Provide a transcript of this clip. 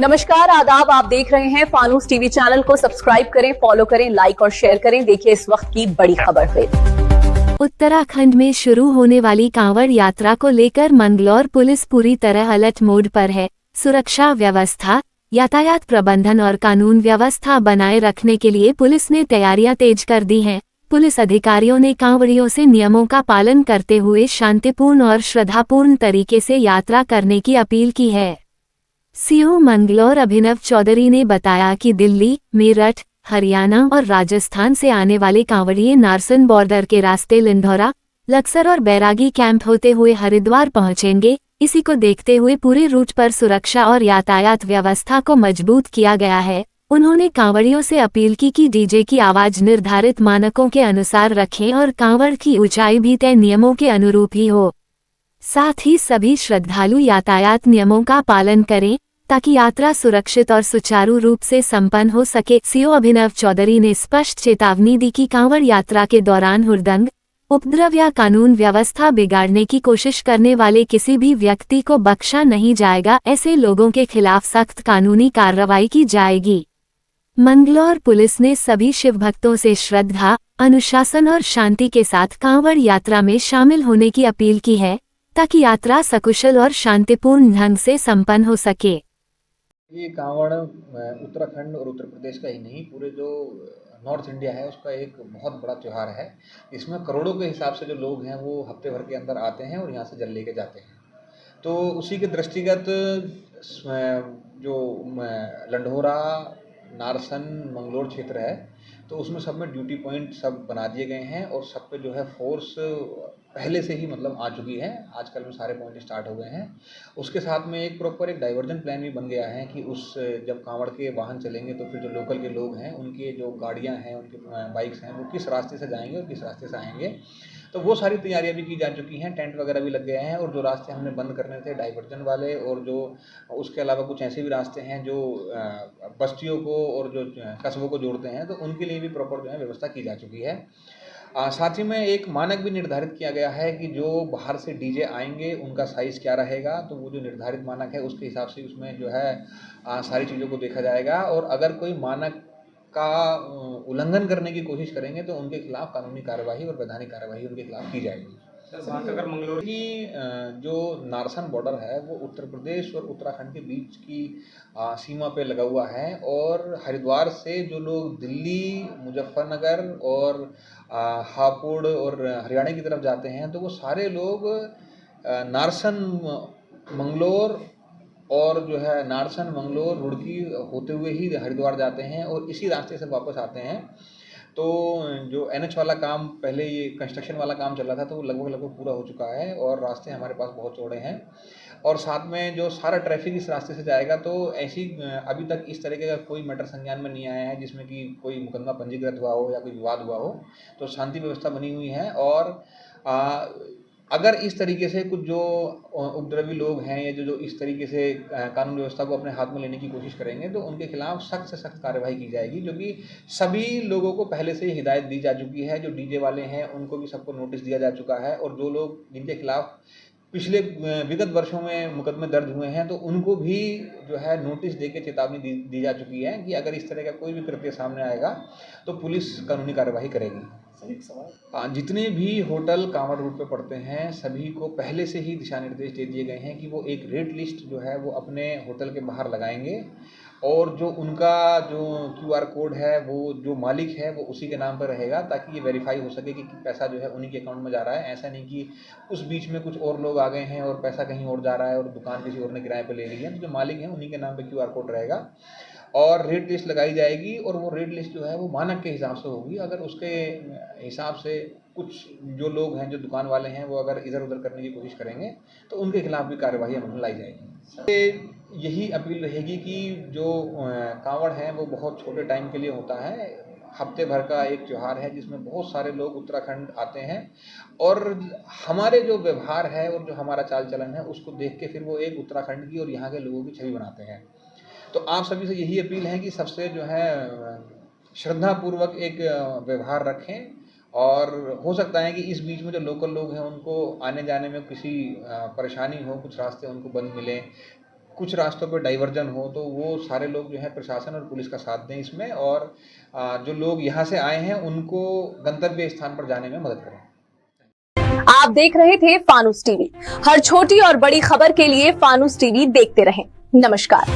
नमस्कार, आदाब। आप देख रहे हैं फानूस टीवी चैनल को सब्सक्राइब करें, फॉलो करें, लाइक और शेयर करें। देखिए इस वक्त की बड़ी खबर है। उत्तराखंड में शुरू होने वाली कांवड़ यात्रा को लेकर मंगलौर पुलिस पूरी तरह अलर्ट मोड पर है। सुरक्षा व्यवस्था, यातायात प्रबंधन और कानून व्यवस्था बनाए रखने के लिए पुलिस ने तैयारियां तेज कर दी हैं। पुलिस अधिकारियों ने कांवड़ियों से नियमों का पालन करते हुए शांतिपूर्ण और श्रद्धापूर्ण तरीके से यात्रा करने की अपील की है। सीओ मंगलौर अभिनव चौधरी ने बताया कि दिल्ली, मेरठ, हरियाणा और राजस्थान से आने वाले कांवड़िए नारसन बॉर्डर के रास्ते लिंढौरा, लक्सर और बैरागी कैंप होते हुए हरिद्वार पहुंचेंगे। इसी को देखते हुए पूरे रूट पर सुरक्षा और यातायात व्यवस्था को मजबूत किया गया है। उन्होंने कांवड़ियों से अपील की कि डीजे की आवाज निर्धारित मानकों के अनुसार रखें और कांवड़ की ऊंचाई भी तय नियमों के अनुरूप ही हो। साथ ही सभी श्रद्धालु यातायात नियमों का पालन करें ताकि यात्रा सुरक्षित और सुचारू रूप से संपन्न हो सके। सीओ अभिनव चौधरी ने स्पष्ट चेतावनी दी कि कांवड़ यात्रा के दौरान हुड़दंग, उपद्रव या कानून व्यवस्था बिगाड़ने की कोशिश करने वाले किसी भी व्यक्ति को बख्शा नहीं जाएगा। ऐसे लोगों के खिलाफ सख्त कानूनी कार्रवाई की जाएगी। मंगलौर पुलिस ने सभी शिव भक्तों से श्रद्धा, अनुशासन और शांति के साथ कांवड़ यात्रा में शामिल होने की अपील की है ताकि यात्रा सकुशल और शांतिपूर्ण ढंग से संपन्न हो सके। ये कांवड़ उत्तराखंड और उत्तर प्रदेश का ही नहीं, पूरे जो नॉर्थ इंडिया है उसका एक बहुत बड़ा त्यौहार है। इसमें करोड़ों के हिसाब से जो लोग हैं वो हफ्ते भर के अंदर आते हैं और यहाँ से जल लेके जाते हैं। तो उसी के दृष्टिगत जो लंढौरा, नारसन, मंगलोर क्षेत्र है तो उसमें सब में ड्यूटी पॉइंट सब बना दिए गए हैं और सब पे जो है फोर्स पहले से ही मतलब आ चुकी है। आजकल में सारे पॉइंट स्टार्ट हो गए हैं। उसके साथ में एक प्रॉपर एक डाइवर्जन प्लान भी बन गया है कि उस जब कांवड़ के वाहन चलेंगे तो फिर जो लोकल के लोग हैं उनके जो गाड़ियां हैं, उनके बाइक्स हैं, वो किस रास्ते से जाएंगे और किस रास्ते से आएंगे। तो वो सारी तैयारियां भी की जा चुकी हैं, टेंट वगैरह भी लग गए हैं। और जो रास्ते हमने बंद करने थे डाइवर्जन वाले, और जो उसके अलावा कुछ ऐसे भी रास्ते हैं जो बस्तियों को और जो कस्बों को जोड़ते हैं, तो उनके लिए भी प्रॉपर जो है व्यवस्था की जा चुकी है। साथ ही में एक मानक भी निर्धारित किया गया है कि जो बाहर से डीजे आएंगे उनका साइज़ क्या रहेगा। तो वो जो निर्धारित मानक है उसके हिसाब से उसमें जो है सारी चीज़ों को देखा जाएगा। और अगर कोई मानक का उल्लंघन करने की कोशिश करेंगे तो उनके खिलाफ कानूनी कार्यवाही और वैधानिक कार्यवाही उनके खिलाफ की जाएगी। बात अगर मंगलौर की जो नारसन बॉर्डर है वो उत्तर प्रदेश और उत्तराखंड के बीच की सीमा पे लगा हुआ है। और हरिद्वार से जो लोग दिल्ली, मुजफ्फरनगर और हापुड़ और हरियाणा की तरफ जाते हैं तो वो सारे लोग नारसन, मंगलोर और जो है नारसन, मंगलोर, रुड़की होते हुए ही हरिद्वार जाते हैं और इसी रास्ते से वापस आते हैं। तो जो NH वाला काम, पहले ये कंस्ट्रक्शन वाला काम चल रहा था तो वो लगभग पूरा हो चुका है और रास्ते हमारे पास बहुत चौड़े हैं। और साथ में जो सारा ट्रैफिक इस रास्ते से जाएगा तो ऐसी अभी तक इस तरीके का कोई मैटर संज्ञान में नहीं आया है जिसमें कि कोई मुकदमा पंजीकृत हुआ हो या कोई विवाद हुआ हो। तो शांति व्यवस्था बनी हुई है। और अगर इस तरीके से कुछ जो उपद्रवी लोग हैं या जो इस तरीके से कानून व्यवस्था को अपने हाथ में लेने की कोशिश करेंगे तो उनके खिलाफ सख्त से सख्त कार्रवाई की जाएगी। जो कि सभी लोगों को पहले से ही हिदायत दी जा चुकी है। जो डीजे वाले हैं उनको भी सबको नोटिस दिया जा चुका है। और जो लोग जिनके खिलाफ पिछले विगत वर्षों में मुकदमे दर्ज हुए हैं तो उनको भी जो है नोटिस देके चेतावनी दी जा चुकी है कि अगर इस तरह का कोई भी कृत्य सामने आएगा तो पुलिस कानूनी कार्यवाही करेगी। जितने भी होटल कांवड़ रूट पे पड़ते हैं सभी को पहले से ही दिशा निर्देश दे दिए गए हैं कि वो एक रेट लिस्ट जो है वो अपने होटल के बाहर लगाएंगे। और जो उनका जो QR कोड है वो जो मालिक है वो उसी के नाम पर रहेगा ताकि ये वेरीफाई हो सके कि पैसा जो है उन्हीं के अकाउंट में जा रहा है। ऐसा नहीं कि उस बीच में कुछ और लोग आ गए हैं और पैसा कहीं और जा रहा है और दुकान किसी और ने किराए पे ले ली है। तो जो मालिक है उन्हीं के नाम पे QR कोड रहेगा और रेट लिस्ट लगाई जाएगी। और वो रेट लिस्ट जो है वो मानक के हिसाब से होगी। अगर उसके हिसाब से कुछ जो लोग हैं, जो दुकान वाले हैं, वो अगर इधर उधर करने की कोशिश करेंगे तो उनके खिलाफ भी कार्यवाही अमल में लाई जाएगी। यही अपील रहेगी कि जो कांवड़ है वो बहुत छोटे टाइम के लिए होता है। हफ्ते भर का एक त्यौहार है जिसमें बहुत सारे लोग उत्तराखंड आते हैं। और हमारे जो व्यवहार है और जो हमारा चाल चलन है उसको देख के फिर वो एक उत्तराखंड की और यहाँ के लोगों की छवि बनाते हैं। तो आप सभी से यही अपील है कि सबसे जो है श्रद्धापूर्वक एक व्यवहार रखें। और हो सकता है कि इस बीच में जो लोकल लोग हैं उनको आने जाने में किसी परेशानी हो, कुछ रास्ते उनको बंद मिलें कुछ रास्तों पे डाइवर्जन हो तो वो सारे लोग जो है प्रशासन और पुलिस का साथ दें इसमें, और जो लोग यहाँ से आए हैं उनको गंतव्य स्थान पर जाने में मदद करें। आप देख रहे थे फानूस टीवी। हर छोटी और बड़ी खबर के लिए फानूस टीवी देखते रहें। नमस्कार।